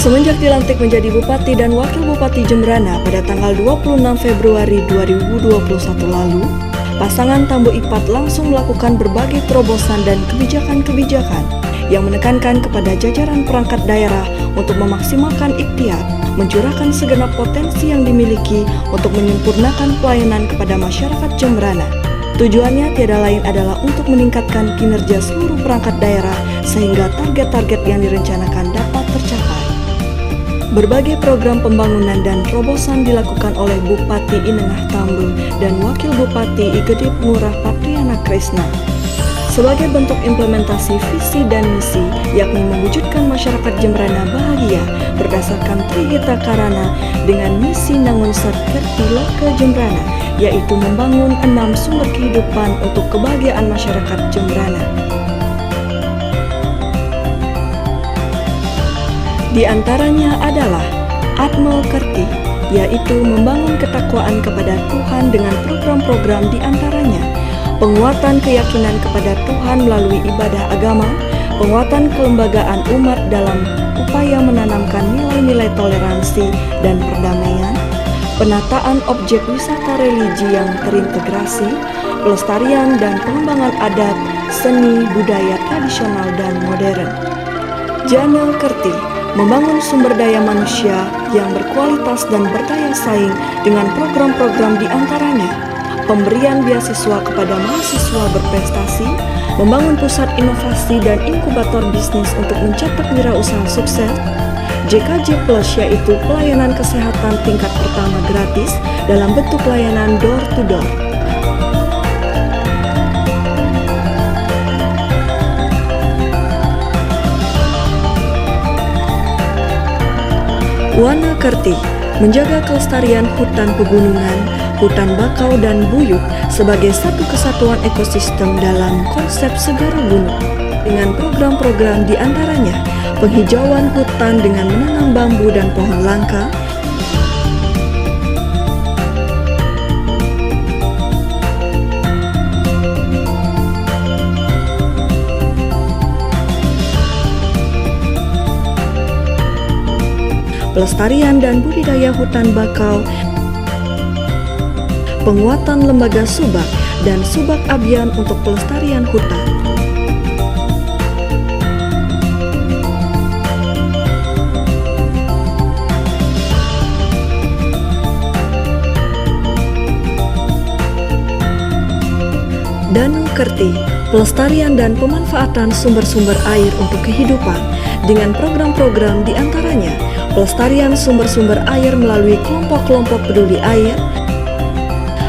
Semenjak dilantik menjadi Bupati dan Wakil Bupati Jembrana pada tanggal 26 Februari 2021 lalu, pasangan Tambo Ipat langsung melakukan berbagai terobosan dan kebijakan-kebijakan yang menekankan kepada jajaran perangkat daerah untuk memaksimalkan ikhtiar, mencurahkan segenap potensi yang dimiliki untuk menyempurnakan pelayanan kepada masyarakat Jembrana. Tujuannya tiada lain adalah untuk meningkatkan kinerja seluruh perangkat daerah sehingga target-target yang direncanakan dapat tercapai. Berbagai program pembangunan dan terobosan dilakukan oleh Bupati Inengah Tambo dan Wakil Bupati Igedip Ngurah Patriana Krisna. Sebagai bentuk implementasi visi dan misi, yakni mewujudkan masyarakat Jembrana bahagia berdasarkan Trihita Karana dengan misi Nangun Satkerti Loke Jembrana, yaitu membangun 6 sumber kehidupan untuk kebahagiaan masyarakat Jembrana. Di antaranya adalah Atmo Kerti, yaitu membangun ketakwaan kepada Tuhan dengan program-program di antaranya penguatan keyakinan kepada Tuhan melalui ibadah agama, penguatan kelembagaan umat dalam upaya menanamkan nilai-nilai toleransi dan perdamaian, penataan objek wisata religi yang terintegrasi, pelestarian dan pengembangan adat, seni, budaya tradisional dan modern. Janel Kerti membangun sumber daya manusia yang berkualitas dan berdaya saing dengan program-program di antaranya pemberian beasiswa kepada mahasiswa berprestasi, membangun pusat inovasi dan inkubator bisnis untuk mencetak wirausaha sukses, JKJ Plus yaitu pelayanan kesehatan tingkat pertama gratis dalam bentuk layanan door-to-door. Wana Kerti menjaga kelestarian hutan pegunungan, hutan bakau dan buyut sebagai satu kesatuan ekosistem dalam konsep Segara Gunung dengan program-program di antaranya penghijauan hutan dengan menanam bambu dan pohon langka, pelestarian dan budidaya hutan bakau, penguatan lembaga Subak dan Subak Abian untuk pelestarian hutan. Danu Kerti, pelestarian dan pemanfaatan sumber-sumber air untuk kehidupan dengan program-program di antaranya pelestarian sumber-sumber air melalui kelompok-kelompok peduli air,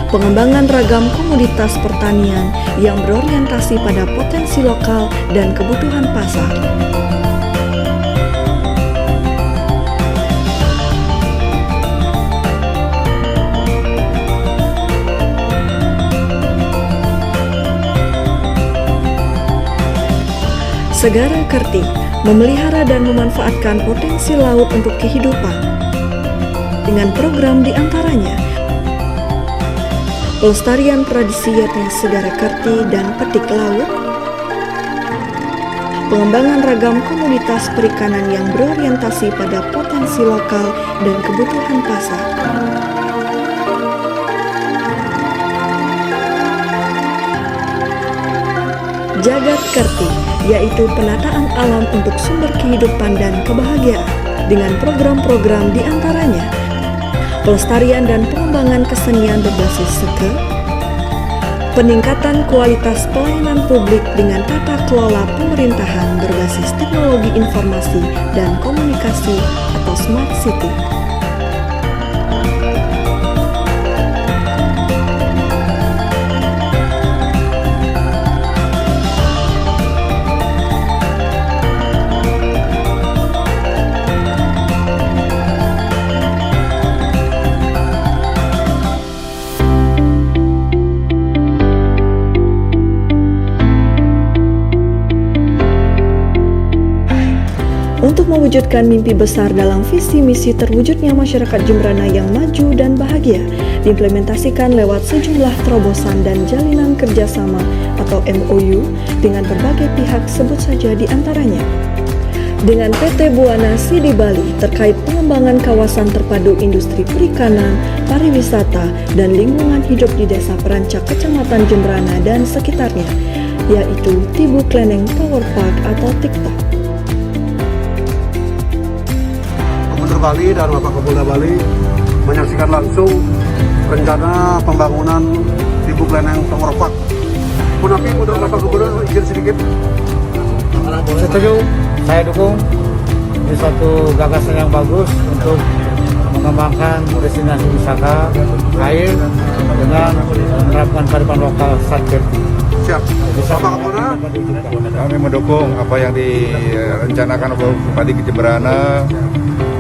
pengembangan ragam komoditas pertanian yang berorientasi pada potensi lokal dan kebutuhan pasar. Segara Kerti memelihara dan memanfaatkan potensi laut untuk kehidupan dengan program di antaranya pelestarian tradisi yakni Segara Kerti dan petik laut, pengembangan ragam komoditas perikanan yang berorientasi pada potensi lokal dan kebutuhan pasar. Jagat Kerti, yaitu penataan alam untuk sumber kehidupan dan kebahagiaan dengan program-program di antaranya pelestarian dan pengembangan kesenian berbasis seke, peningkatan kualitas pelayanan publik dengan tata kelola pemerintahan berbasis teknologi informasi dan komunikasi atau Smart City. Untuk mewujudkan mimpi besar dalam visi misi terwujudnya masyarakat Jembrana yang maju dan bahagia, diimplementasikan lewat sejumlah terobosan dan jalinan kerjasama atau MOU dengan berbagai pihak sebut saja di antaranya. dengan PT Buana Sea di Bali terkait pengembangan kawasan terpadu industri perikanan, pariwisata, dan lingkungan hidup di Desa Perancak, Kecamatan Jembrana dan sekitarnya, yaitu Tibu Kleneng Power Park atau TIKTA. Gubernur Bali dan Bapak Kapolda Bali menyaksikan langsung rencana pembangunan Tibu Kleneng Power Park. Tapi menurut Bapak Gubernur, izin sedikit. Setuju, saya dukung. Ini suatu gagasan yang bagus untuk mengembangkan destinasi wisata air dengan menerapkan kearifan lokal Satkerti. Siap. Bapak Kapolda, kami mendukung apa yang direncanakan Bupati Jembrana.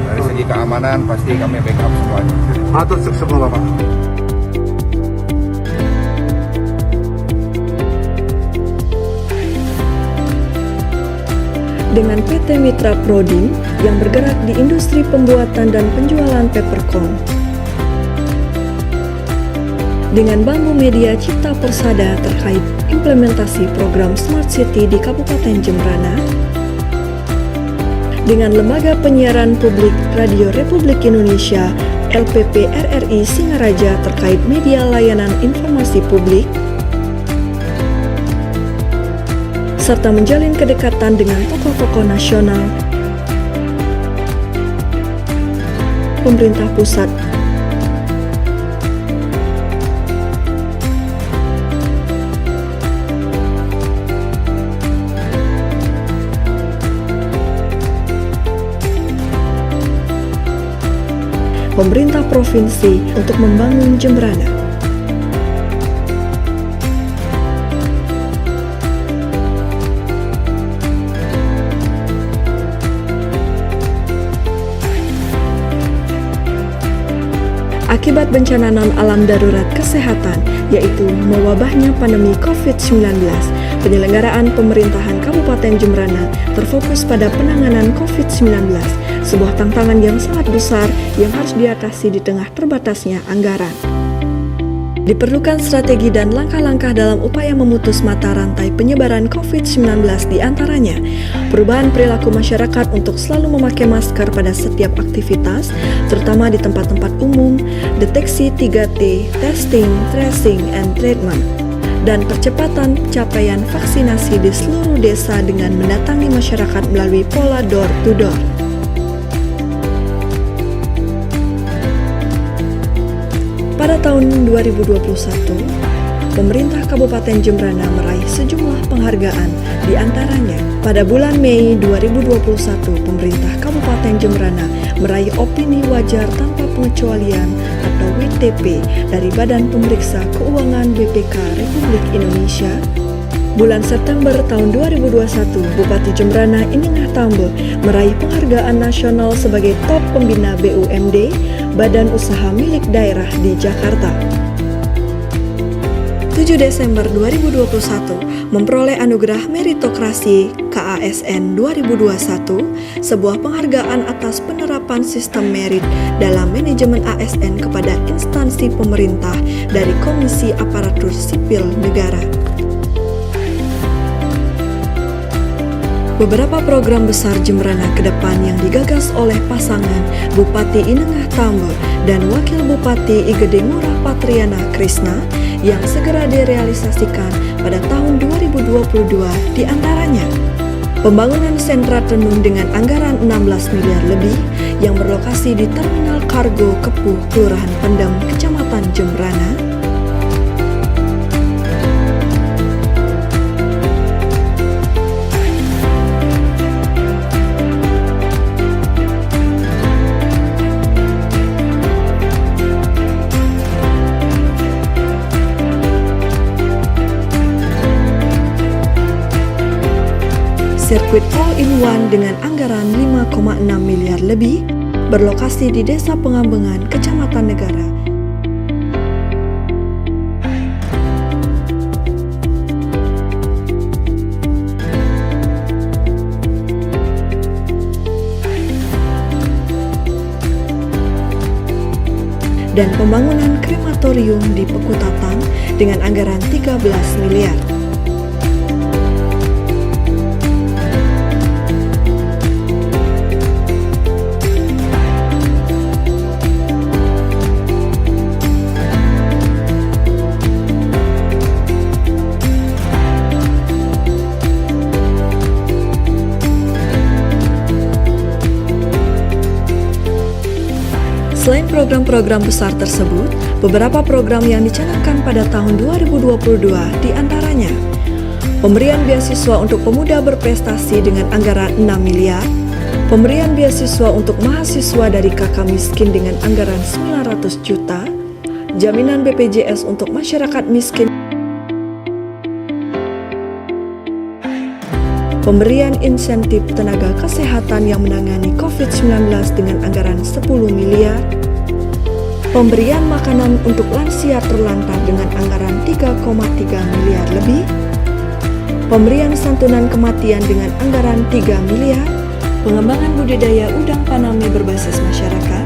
Dari segi keamanan pasti kami backup semuanya. atur semua Bapak. Dengan PT Mitra Proding yang bergerak di industri pembuatan dan penjualan papercorn. Dengan Bambu Media Cipta Persada terkait implementasi program Smart City di Kabupaten Jembrana. Dengan Lembaga Penyiaran Publik Radio Republik Indonesia LPP RRI Singaraja terkait media layanan informasi publik. Serta menjalin kedekatan dengan tokoh-tokoh nasional, pemerintah pusat, pemerintah provinsi untuk membangun Jembrana. Akibat bencana non-alam darurat kesehatan, yaitu mewabahnya pandemi COVID-19, penyelenggaraan pemerintahan Kabupaten Jembrana terfokus pada penanganan COVID-19, sebuah tantangan yang sangat besar yang harus diatasi di tengah terbatasnya anggaran. Diperlukan strategi dan langkah-langkah dalam upaya memutus mata rantai penyebaran COVID-19, di antaranya perubahan perilaku masyarakat untuk selalu memakai masker pada setiap aktivitas, terutama di tempat-tempat umum, deteksi 3T, testing, tracing, and treatment, dan percepatan capaian vaksinasi di seluruh desa dengan mendatangi masyarakat melalui pola door-to-door. Pada tahun 2021, pemerintah Kabupaten Jembrana meraih sejumlah penghargaan, di antaranya pada bulan Mei 2021, pemerintah Kabupaten Jembrana meraih opini wajar tanpa pengecualian atau WTP dari Badan Pemeriksa Keuangan BPK Republik Indonesia. Bulan September tahun 2021, Bupati Jembrana Inengah Tambo meraih penghargaan nasional sebagai top pembina BUMD, Badan Usaha Milik Daerah di Jakarta. 7 Desember 2021 memperoleh anugerah meritokrasi KASN 2021, sebuah penghargaan atas penerapan sistem merit dalam manajemen ASN kepada instansi pemerintah dari Komisi Aparatur Sipil Negara. Beberapa program besar Jembrana ke depan yang digagas oleh pasangan Bupati Inengah Tambo dan Wakil Bupati Igede Ngurah Patriana Krisna yang segera direalisasikan pada tahun 2022, di antaranya pembangunan sentra tenun dengan anggaran 16 miliar lebih yang berlokasi di Terminal Kargo Kepuh, Kelurahan Pendem, Kecamatan Jembrana. Sirkuit all-in-one dengan anggaran 5,6 miliar lebih berlokasi di Desa Pengambengan, Kecamatan Negara. Dan pembangunan krematorium di Pekutatan dengan anggaran 13 miliar. program-program besar tersebut, beberapa program yang dicanangkan pada tahun 2022 diantaranya pemberian beasiswa untuk pemuda berprestasi dengan anggaran 6 miliar, pemberian beasiswa untuk mahasiswa dari kakak miskin dengan anggaran 900 juta, jaminan BPJS untuk masyarakat miskin, pemberian insentif tenaga kesehatan yang menangani COVID-19 dengan anggaran 10 miliar, pemberian makanan untuk lansia terlantar dengan anggaran 3,3 miliar lebih, pemberian santunan kematian dengan anggaran 3 miliar, pengembangan budidaya udang faname berbasis masyarakat,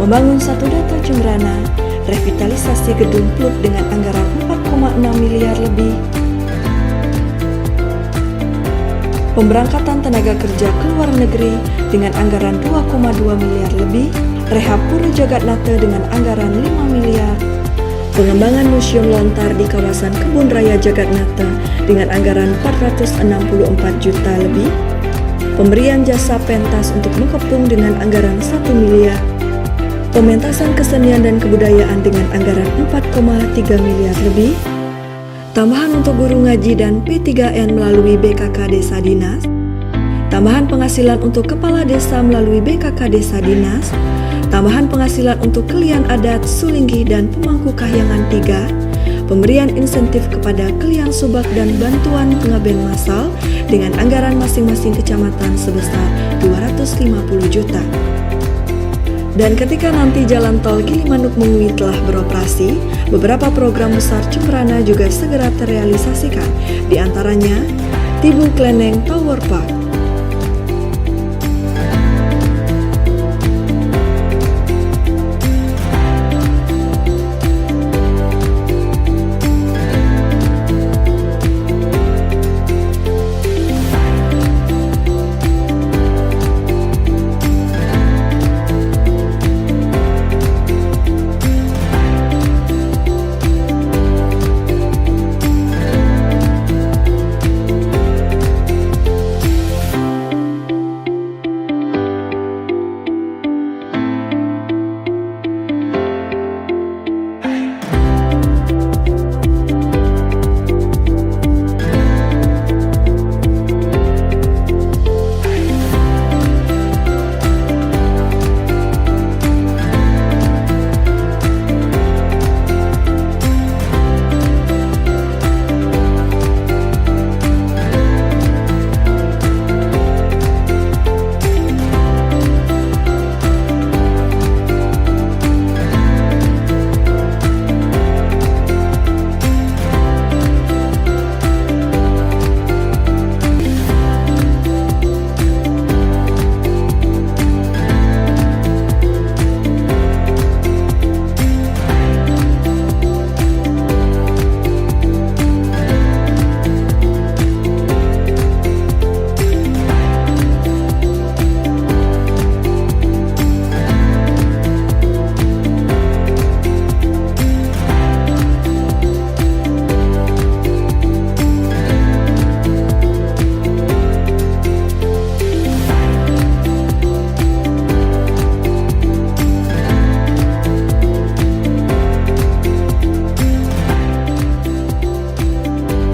membangun satu data Jemberana, revitalisasi gedung klub dengan anggaran 4,6 miliar lebih, pemberangkatan tenaga kerja ke luar negeri dengan anggaran 2,2 miliar lebih, rehab Pura Jagatnata dengan anggaran 5 miliar, pengembangan museum lontar di kawasan Kebun Raya Jagatnata dengan anggaran 464 juta lebih, pemberian jasa pentas untuk mengepung dengan anggaran 1 miliar, pementasan kesenian dan kebudayaan dengan anggaran 4,3 miliar lebih, tambahan untuk guru ngaji dan P3N melalui BKK Desa Dinas, tambahan penghasilan untuk kepala desa melalui BKK Desa Dinas, tambahan penghasilan untuk kelian adat, sulinggi, dan pemangku kahyangan 3, pemberian insentif kepada kelian subak dan bantuan pengaben masal dengan anggaran masing-masing kecamatan sebesar 250 juta. Dan ketika nanti jalan tol Gilimanuk-Mengui telah beroperasi, beberapa program besar Jemberana juga segera terrealisasikan, di antaranya Tibu Kleneng Tower Park,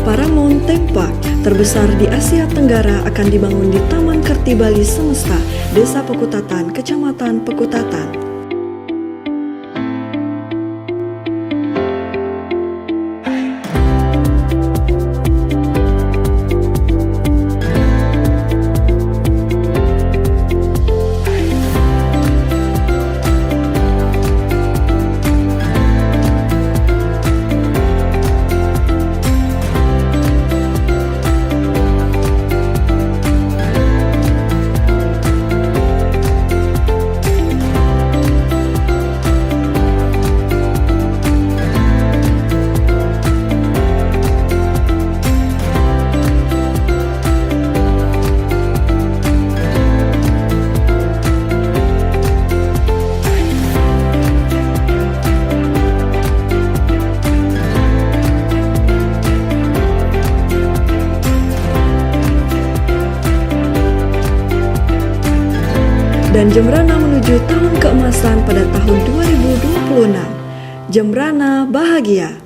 Paramount Theme Park terbesar di Asia Tenggara akan dibangun di Taman Kerti Bali Semesta, Desa Pekutatan, Kecamatan Pekutatan. dan Jembrana menuju tahun keemasan pada tahun 2026. Jembrana bahagia.